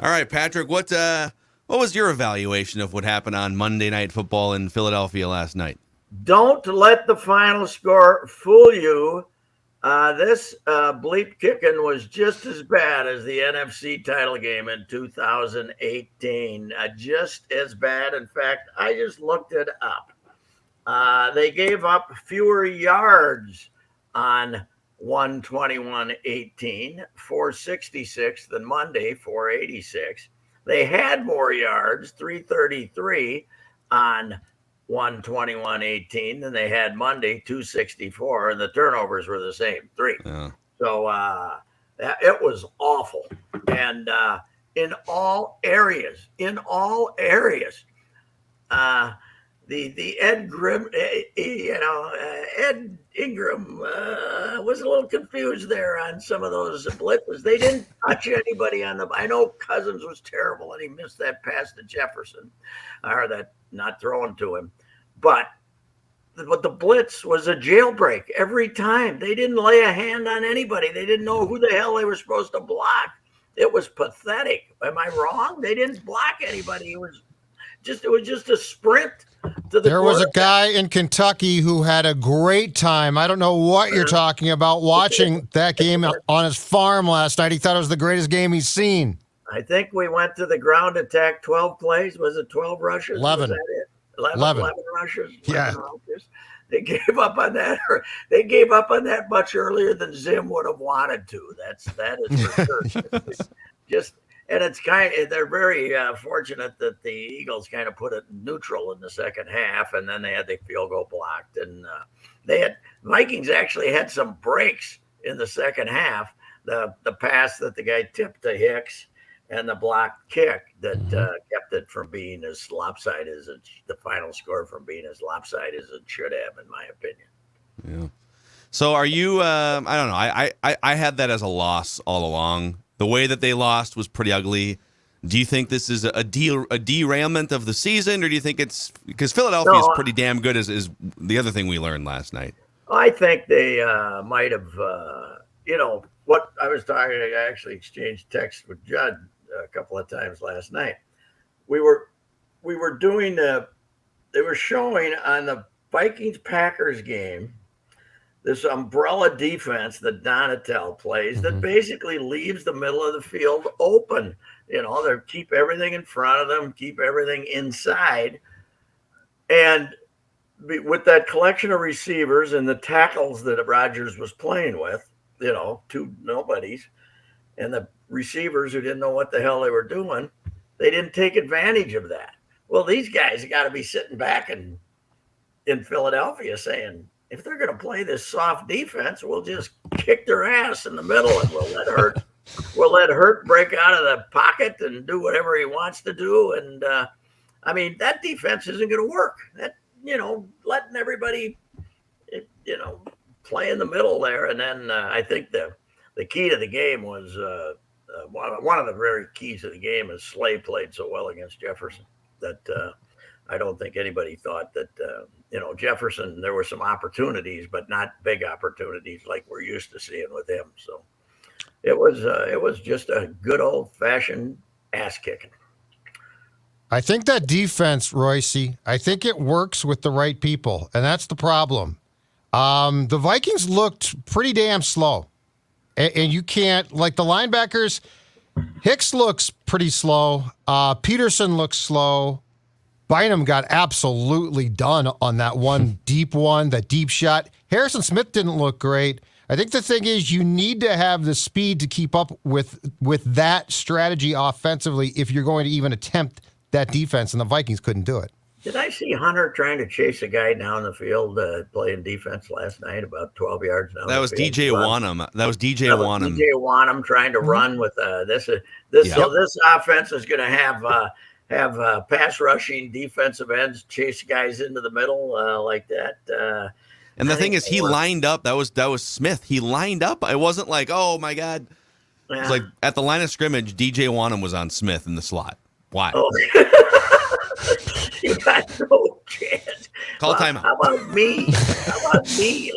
All right, Patrick, what was your evaluation of what happened on Monday Night Football in Philadelphia last night? Don't let the final score fool you. This bleep kicking was just as bad as the NFC title game in 2018. Just as bad. In fact, I just looked it up. They gave up fewer yards on 121-18, 466 than Monday, 486. They had more yards, 333 on 121-18 than they had Monday, 264, and the turnovers were the same, three. Yeah. So it was awful. And in all areas, the Ed Grim, Ed Ingram was a little confused there on some of those blitzes. They didn't touch anybody on the. I know Cousins was terrible and he missed that pass to Jefferson, or that not throwing to him, but the blitz was a jailbreak every time. They didn't lay a hand on anybody. They didn't know who the hell they were supposed to block. It was pathetic. Am I wrong? They didn't block anybody. It was just a sprint. There was a guy in Kentucky who had a great time. I don't know what you're talking about watching that game on his farm last night. He thought it was the greatest game he's seen. I think we went to the ground attack 12 plays. Was it 12 rushes? 11. Was that it? 11 rushes? 11 yeah. rushes. They gave up on that. They gave up on that much earlier than Zim would have wanted to. That is for sure. And it's they're very fortunate that the Eagles kind of put it neutral in the second half, and then they had the field goal blocked. And Vikings actually had some breaks in the second half. The pass that the guy tipped to Hicks, and the blocked kick that kept it from being as lopsided as the final score from being as lopsided as it should have, in my opinion. Yeah. So are you? I don't know. I had that as a loss all along. The way that they lost was pretty ugly. Do you think this is a derailment of the season, or do you think it's because Philadelphia is pretty damn good? Is the other thing we learned last night? I think they might have. What I was talking. I actually exchanged texts with Judd a couple of times last night. We were doing they were showing on the Vikings-Packers game this umbrella defense that Donatel plays that basically leaves the middle of the field open. They keep everything in front of them, keep everything inside. And with that collection of receivers and the tackles that Rodgers was playing with, two nobodies, and the receivers who didn't know what the hell they were doing, they didn't take advantage of that. Well, these guys got to be sitting back in Philadelphia saying, if they're going to play this soft defense, we'll just kick their ass in the middle and we'll let Hurt break out of the pocket and do whatever he wants to do. And that defense isn't going to work. That letting everybody play in the middle there. And then I think the key to the game was one of the very keys of the game is Slay played so well against Jefferson that I don't think anybody thought that Jefferson. There were some opportunities, but not big opportunities like we're used to seeing with him. So it was just a good old fashioned ass kicking. I think that defense, Royce, I think it works with the right people, and that's the problem. The Vikings looked pretty damn slow, and you can't like the linebackers. Hicks looks pretty slow. Peterson looks slow. Bynum got absolutely done on that that deep shot. Harrison Smith didn't look great. I think the thing is you need to have the speed to keep up with that strategy offensively if you're going to even attempt that defense, and the Vikings couldn't do it. Did I see Hunter trying to chase a guy down the field playing defense last night about 12 yards down that was field? DJ Wanham. That was DJ Wanham. DJ Wanham trying to run with this. So this offense is going to have pass rushing defensive ends chase guys into the middle like that. And the thing is, he lined up. That was Smith. He lined up. It wasn't like, oh my God. It was like at the line of scrimmage, DJ Wanham was on Smith in the slot. Why? Oh. You got no chance. Call timeout. How about me?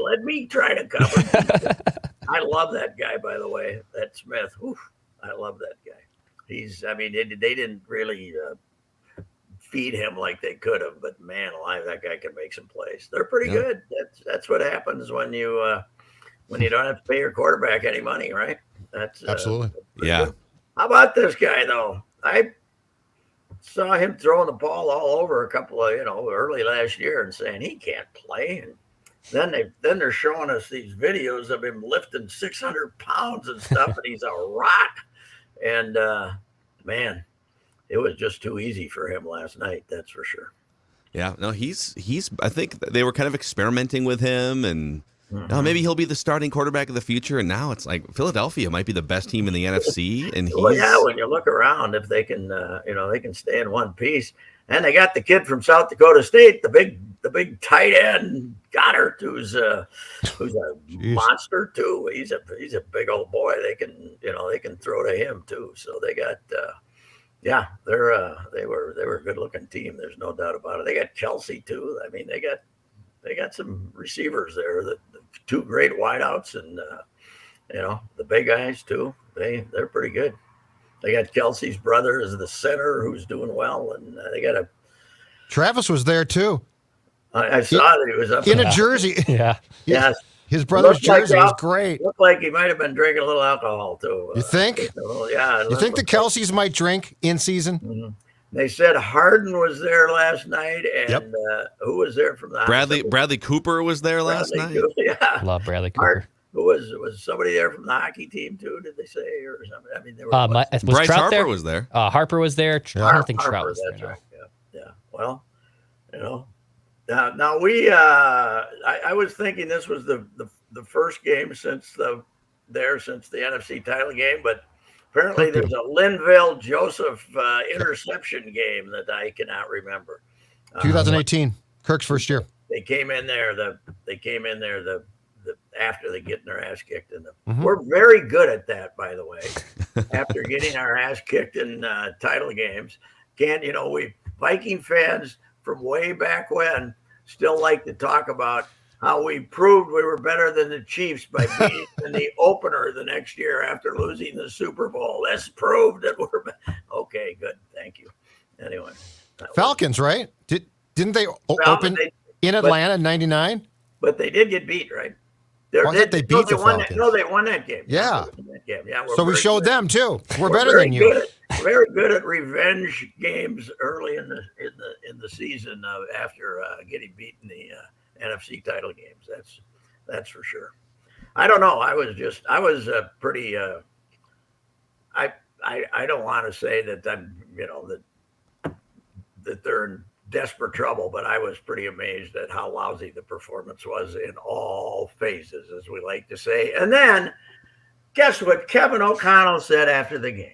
Let me try to cover. I love that guy, by the way. That Smith. Oof, I love that guy. I mean, they didn't really feed him like they could have, but man alive, that guy can make some plays. They're pretty good. That's what happens when you don't have to pay your quarterback any money, right? That's Absolutely. Yeah. Good. How about this guy though? I saw him throwing the ball all over a couple of early last year and saying he can't play, and then they're showing us these videos of him lifting 600 pounds and stuff, and he's a rock. And man, it was just too easy for him last night. That's for sure. Yeah, no, he's. I think they were kind of experimenting with him, and maybe he'll be the starting quarterback of the future. And now it's like Philadelphia might be the best team in the NFC, and Well, yeah, when you look around, if they can, they can stay in one piece, and they got the kid from South Dakota State, the big tight end Goddard, who's a monster too. He's a big old boy. They can throw to him too. So they got. They were a good looking team. There's no doubt about it. They got Kelsey too. I mean, they got some receivers there. The two great wideouts, and the big guys too. They're pretty good. They got Kelsey's brother as the center, who's doing well, and they got a. Travis was there too. I saw that he was up in a jersey. Yeah. Yes. His brother's jersey was great. Looked like he might have been drinking a little alcohol too. You think? Yeah. You think the Kelseys might drink in season? Mm-hmm. They said Harden was there last night, and who was there from the Bradley Cooper was there last night. Yeah, Love Bradley Cooper. Who was somebody there from the hockey team too? Did they say or something? I mean, they were. Was Bryce Trout Harper there? was there. Harper was there. I don't think Trout was that's there. right. Yeah. Well, now we. I was thinking this was the first game since the NFC title game, but apparently there's a Linville Joseph interception game that I cannot remember. 2018, Kirk's first year. They came in there. After they getting their ass kicked in them. We're very good at that, by the way. After getting our ass kicked in title games, we Viking fans from way back when still like to talk about how we proved we were better than the Chiefs by beating in the opener the next year after losing the Super Bowl. This proved that we're okay. Good, thank you. Anyway, Falcons, right? Didn't they open in Atlanta in '99? But they did get beat, right? They beat the Falcons. They won that game. Yeah. Yeah. So we showed them too. We're better than you. Very good at revenge games early in the season after getting beaten the NFC title games. That's for sure. I don't know. I was pretty. I don't want to say that I'm that they're in desperate trouble, but I was pretty amazed at how lousy the performance was in all phases, as we like to say. And then, guess what Kevin O'Connell said after the game?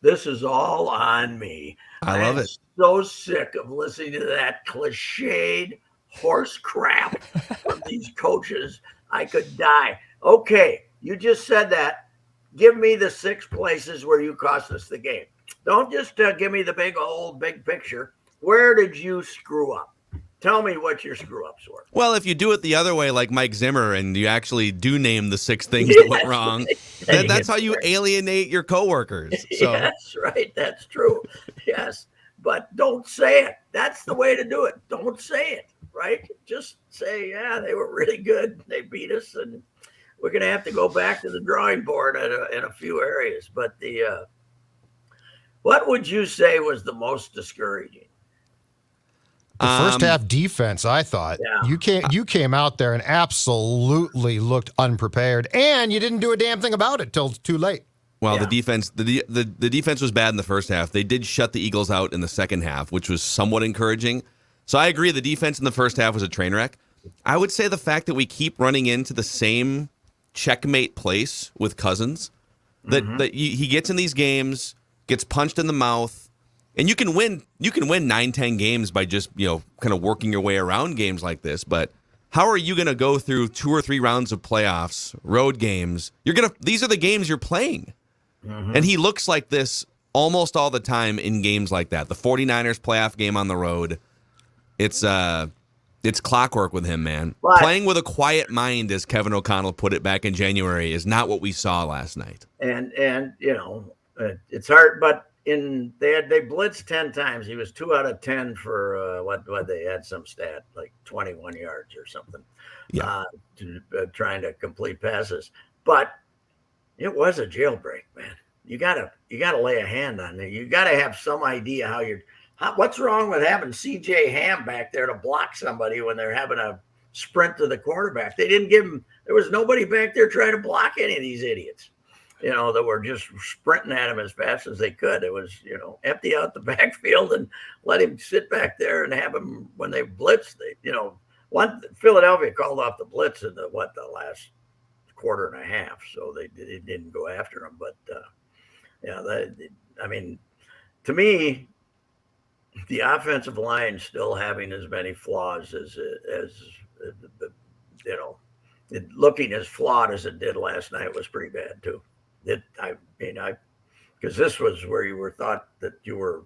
This is all on me. I love it. So sick of listening to that cliched horse crap from these coaches. I could die. Okay, you just said that. Give me the 6 places where you cost us the game. Don't just give me the big picture. Where did you screw up? Tell me what your screw ups were. Well, if you do it the other way, like Mike Zimmer, and you actually do name the 6 things that went wrong, that's how you alienate your coworkers. So. Yes, right. That's true. Yes. But don't say it. That's the way to do it. Don't say it, right? Just say, yeah, they were really good. They beat us, and we're going to have to go back to the drawing board in a few areas. But what would you say was the most discouraging? The first half defense, I thought. Yeah. You came out there and absolutely looked unprepared, and you didn't do a damn thing about it till too late. Well, the defense the defense was bad in the first half. They did shut the Eagles out in the second half, which was somewhat encouraging. So I agree the defense in the first half was a train wreck. I would say the fact that we keep running into the same checkmate place with Cousins, that he gets in these games, gets punched in the mouth, and you can win 9-10 games by just, kind of working your way around games like this, but how are you going to go through 2 or 3 rounds of playoffs, road games? These are the games you're playing. And he looks like this almost all the time in games like that. The 49ers playoff game on the road, it's clockwork with him, man. But playing with a quiet mind, as Kevin O'Connell put it back in January, is not what we saw last night. And It's hard, but they blitzed 10 times. He was 2 out of 10 for what they had some stat like 21 yards or something. Yeah. Trying to complete passes, but it was a jailbreak, man. You gotta lay a hand on it. You gotta have some idea what's wrong with having C.J. Ham back there to block somebody when they're having a sprint to the quarterback. They didn't give him. There was nobody back there trying to block any of these idiots, that were just sprinting at him as fast as they could. It was, empty out the backfield and let him sit back there and have him when they blitzed. Philadelphia called off the blitz in the last quarter and a half, so they didn't go after him. But to me, the offensive line still having as many flaws as looking as flawed as it did last night was pretty bad too. Because this was where you were thought that you were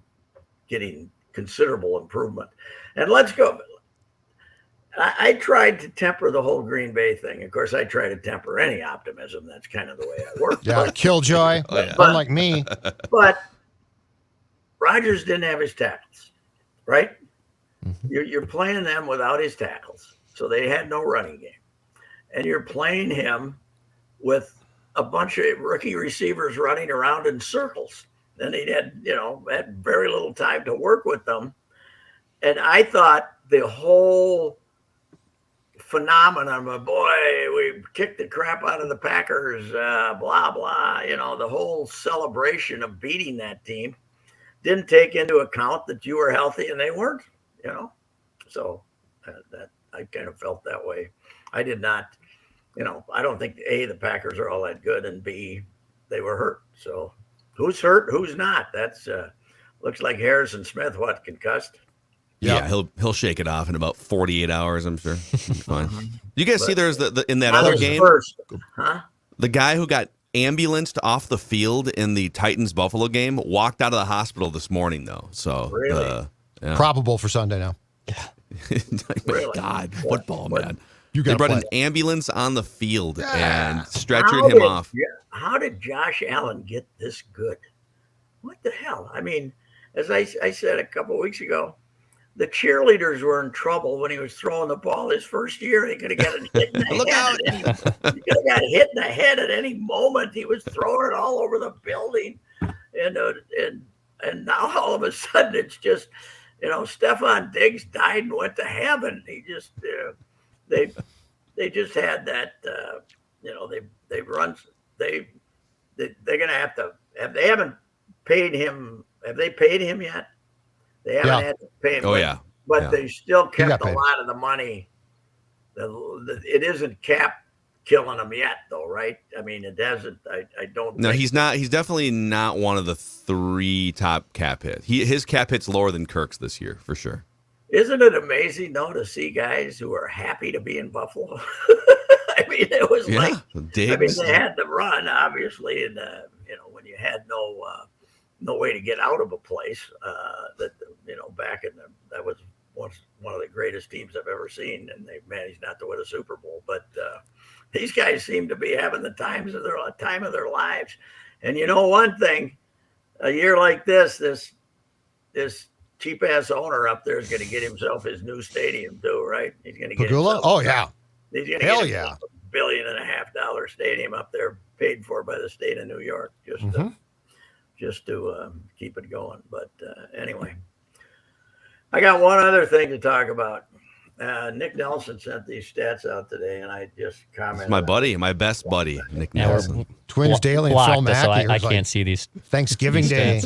getting considerable improvement. And let's go. I tried to temper the whole Green Bay thing. Of course, I try to temper any optimism. That's kind of the way I work. Yeah, killjoy. Oh, yeah. Unlike me. But Rodgers didn't have his tackles, right? Mm-hmm. You're playing them without his tackles, so they had no running game. And you're playing him with a bunch of rookie receivers running around in circles. And he had very little time to work with them. And I thought the whole phenomenon of, we kicked the crap out of the Packers, blah, blah, the whole celebration of beating that team didn't take into account that you were healthy and they weren't, So that I kind of felt that way. I did not, I don't think A, the Packers are all that good, and B, they were hurt. So who's hurt, who's not? That's looks like Harrison Smith, concussed. Yeah, he'll shake it off in about 48 hours, I'm sure. Fine. You guys see there's in that other game, the guy who got ambulanced off the field in the Titans-Buffalo game walked out of the hospital this morning, though. So really? Probable for Sunday now. Really? God, football, man. They brought an ambulance on the field and stretchered him off. How did Josh Allen get this good? What the hell? I mean, as I said a couple of weeks ago, the cheerleaders were in trouble when he was throwing the ball his first year. They could have got hit in the Look out. He could have got hit in the head at any moment. He was throwing it all over the building. And now all of a sudden it's just, Stephon Diggs died and went to heaven. He just, they just had that, they're going to have to, they haven't paid him. Have they paid him yet? They haven't had to pay him. Oh, yeah. But they still kept a lot of the money. It isn't cap killing him yet, though, right? I mean, it hasn't. I don't. No, he's not. He's definitely not one of the 3 top cap hits. His cap hit's lower than Kirk's this year, for sure. Isn't it amazing, though, to see guys who are happy to be in Buffalo? I mean, it was Diggs. they had to run, obviously, and when you had no way to get out of a place, back in that was one of the greatest teams I've ever seen, and they managed not to win a Super Bowl. But these guys seem to be having the time of their lives. And one thing, a year like this cheap ass owner up there is going to get himself his new stadium too, right? He's going to get himself, oh yeah, he's going to get $1.5 billion stadium up there, paid for by the state of New York, just to keep it going. But anyway, I got one other thing to talk about. Nick Nelson sent these stats out today, and I just commented. It's my buddy, my best buddy, Nick Nelson. Twins Daily and Phil Mackey. So I can't see these. Thanksgiving Day.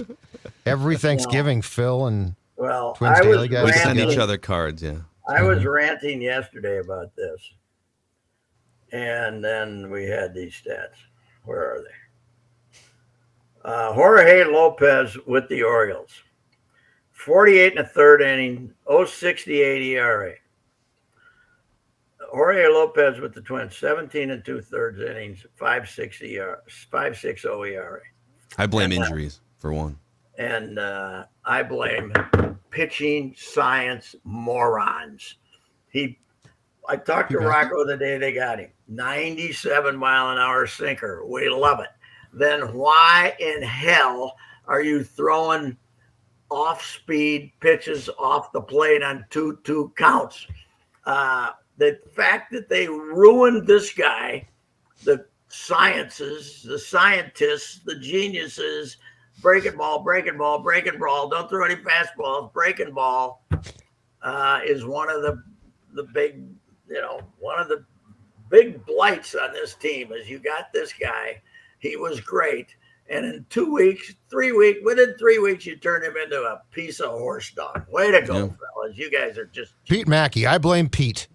Every Thanksgiving, Phil and Twins I Daily guys. We send each other cards, yeah. I was ranting yesterday about this, and then we had these stats. Where are they? Jorge Lopez with the Orioles. 48 and a third inning, 0.68 ERA. Jorge Lopez with the Twins, 17 and 2/3 innings, 5.60 ERA. I blame injuries for one. And I blame pitching science morons. I talked to Rocco the day they got him. 97 mile an hour sinker. We love it. then why in hell are you throwing off-speed pitches off the plate on 2-2 counts? The fact that they ruined this guy, the sciences, the scientists, the geniuses, breaking ball, don't throw any fastballs, breaking ball is one of the big, one of the big blights on this team is you got this guy. He was great. And in 2 weeks, 3 weeks, within 3 weeks, you turn him into a piece of horse dog. Way to go, fellas. You guys are just... Pete Mackey. I blame Pete.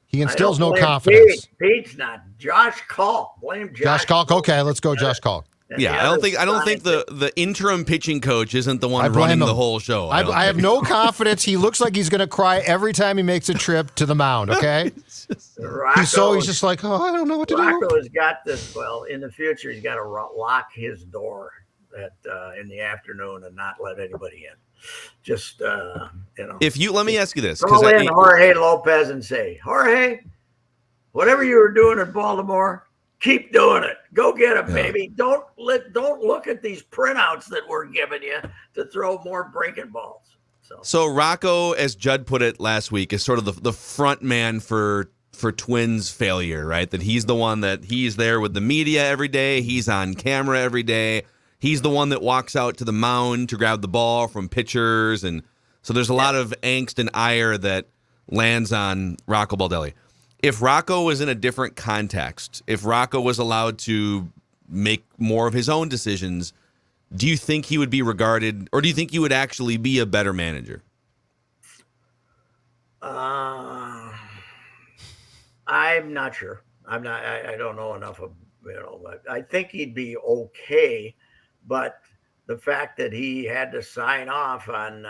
He instills no confidence. Pete's not. Josh Kalk. Blame Josh Kalk. Okay, let's go Josh Kalk. Yeah, I don't think the interim pitching coach isn't the one running the whole show. I have no confidence. He looks like he's going to cry every time he makes a trip to the mound, okay? He's just like, oh, I don't know what to do. Rocco has got this. Well, in the future, he's got to lock his door in the afternoon and not let anybody in. Just, let me ask you this. Call in Jorge Lopez and say, Jorge, whatever you were doing in Baltimore, keep doing it. Go get him, baby. Don't look at these printouts that we're giving you to throw more breaking balls. So Rocco, as Judd put it last week, is sort of the front man for Twins failure, right? That he's the one that he's there with the media every day. He's on camera every day. He's the one that walks out to the mound to grab the ball from pitchers. And so there's a lot of angst and ire that lands on Rocco Baldelli. If Rocco was in a different context, if Rocco was allowed to make more of his own decisions, do you think he would be regarded, or do you think he would actually be a better manager? I'm not sure. I don't know enough of, I think he'd be okay, but the fact that he had to sign off on,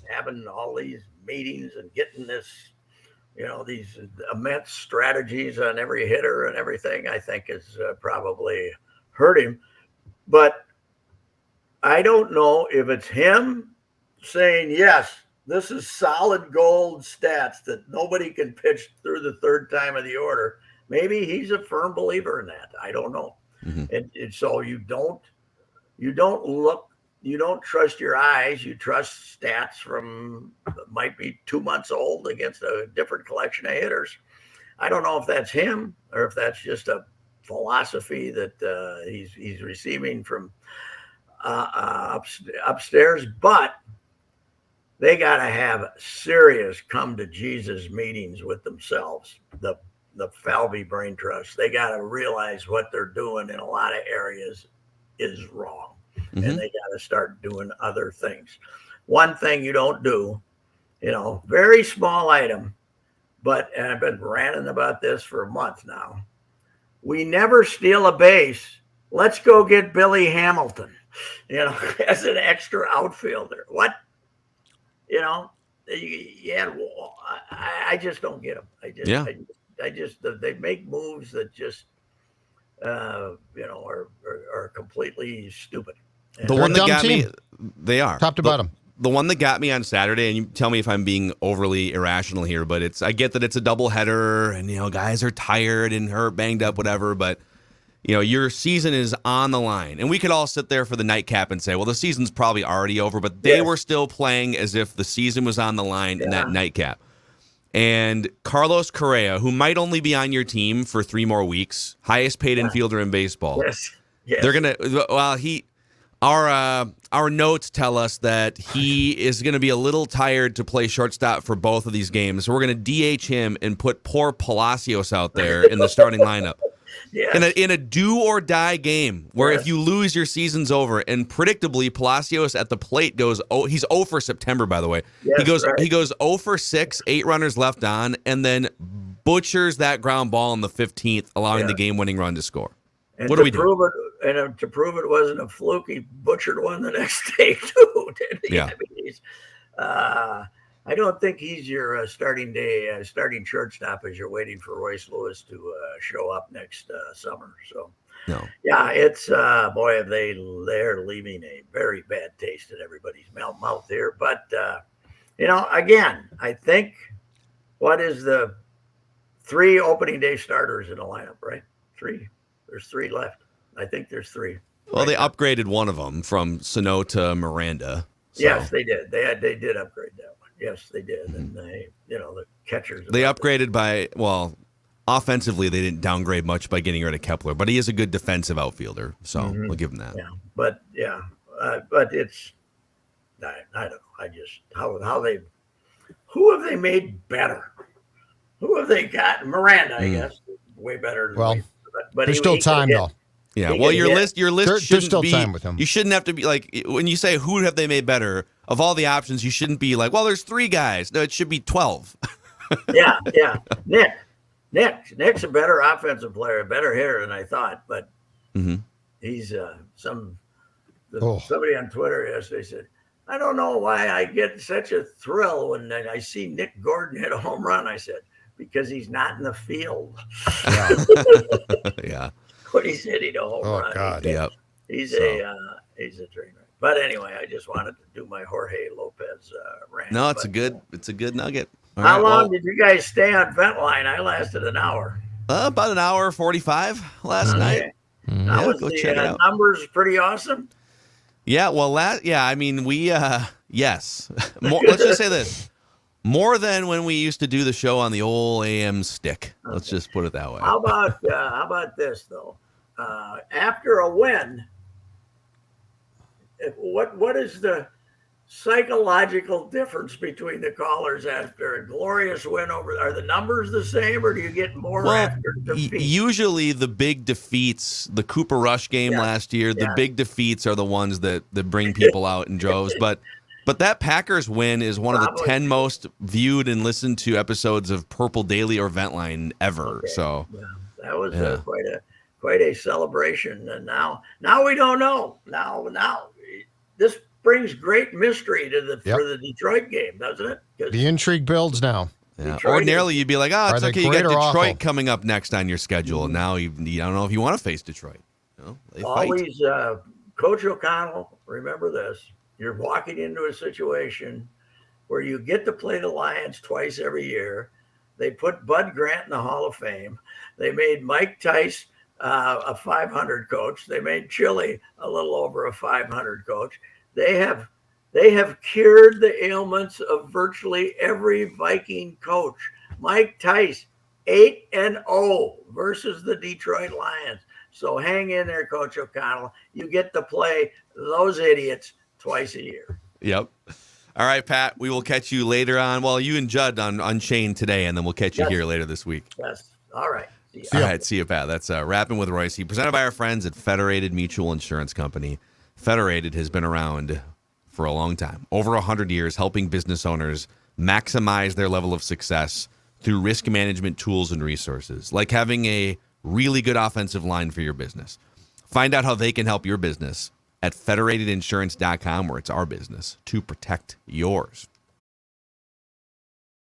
having all these meetings and getting this, these immense strategies on every hitter and everything, I think is probably hurt him. But I don't know if it's him saying, yes, this is solid gold stats that nobody can pitch through the third time of the order. Maybe he's a firm believer in that. I don't know. Mm-hmm. And so you don't trust your eyes. You trust stats from might be 2 months old against a different collection of hitters. I don't know if that's him or if that's just a philosophy that he's receiving from upstairs. But they got to have serious come to Jesus meetings with themselves. The Falvey Brain Trust. They got to realize what they're doing in a lot of areas is wrong. Mm-hmm. And they got to start doing other things. One thing you don't do, very small item, and I've been ranting about this for a month now. We never steal a base. Let's go get Billy Hamilton, as an extra outfielder. What? I just don't get them. They make moves that just, are completely stupid. The one that got me, they are top to bottom. The one that got me on Saturday, and you tell me if I'm being overly irrational here, but I get that it's a doubleheader, and guys are tired and hurt, banged up, whatever. But your season is on the line, and we could all sit there for the nightcap and say, well, the season's probably already over, but they were still playing as if the season was on the line in that nightcap. And Carlos Correa, who might only be on your team for 3 more weeks, highest paid infielder in baseball. Yes. They're gonna. Well, our notes tell us that he is going to be a little tired to play shortstop for both of these games. So we're going to DH him and put poor Palacios out there in the starting lineup. Yes. In a do or die game where if you lose, your season's over. And predictably, Palacios at the plate he's 0 for September, by the way. Yes, he goes 0 for 6, 8 runners left on, and then butchers that ground ball in the 15th, allowing the game-winning run to score. And what do we do? To prove it wasn't a fluke, he butchered one the next day too. Didn't he? Yeah. I don't think he's your starting shortstop as you're waiting for Royce Lewis to show up next summer. So, no. Yeah, it's boy, they're leaving a very bad taste in everybody's mouth here. But again, I think what is the 3 opening day starters in the lineup, right? 3. There's 3 left. I think there's 3. Well, they upgraded one of them from Sano to Miranda. So. Yes, they did. They did upgrade that one. Yes, they did. And they, the catchers. They upgraded offensively, they didn't downgrade much by getting rid of Kepler, but he is a good defensive outfielder, so we'll give him that. Yeah, but it's I don't know. I just who have they made better? Who have they got? Miranda, I guess, way better. But there's still time though. Yeah, well, your list there's shouldn't still be. Time with him. You shouldn't have to be like when you say who have they made better of all the options. You shouldn't be like, well, there's 3 guys. No, it should be 12. yeah. Nick's a better offensive player, a better hitter than I thought, but he's somebody on Twitter yesterday said, I don't know why I get such a thrill when I see Nick Gordon hit a home run. I said, because he's not in the field. Yeah. When he's hitting a home run. Oh God. Yep. He's a train wreck. But anyway, I just wanted to do my Jorge Lopez rant. No, it's a good nugget. All How right, long did you guys stay on vent line? I lasted an hour. About an hour 45 last night. Now, was go the check it out. numbers pretty awesome? Yeah, well, I mean, we yes. Let's just say this. More than when we used to do the show on the old AM stick. Okay. Let's just put it that way. How about this though? After a win, what is the psychological difference between the callers after a glorious win over? Are the numbers the same, or do you get more after defeat? Usually, the big defeats, the Cooper Rush game last year, the big defeats are the ones that bring people out in droves. But that Packers win is one of the 10 most viewed and listened to episodes of Purple Daily or Ventline ever. Okay. So that was quite a celebration. And now we don't know. Now this brings great mystery to for the Detroit game, doesn't it? The intrigue builds now. Yeah. Ordinarily, you'd be like, oh, it's okay. You got Detroit awful? coming up next on your schedule. And now you don't know if you want to face Detroit. They always, Coach O'Connell, remember this. You're walking into a situation where you get to play the Lions twice every year. They put Bud Grant in the Hall of Fame. They made Mike Tice a 500 coach. They made Chili a little over a 500 coach. They have cured the ailments of virtually every Viking coach. Mike Tice, 8-0 versus the Detroit Lions. So hang in there, Coach O'Connell. You get to play those idiots twice a year. Yep. All right, Pat, we will catch you later on. Well, you and Judd on Unchained today, and then we'll catch you here later this week. Yes. All right. All right. See you, Pat. That's Rapping with Royce, presented by our friends at Federated Mutual Insurance Company. Federated has been around for a long time, over 100 years, helping business owners maximize their level of success through risk management tools and resources, like having a really good offensive line for your business. Find out how they can help your business at federatedinsurance.com, where it's our business to protect yours.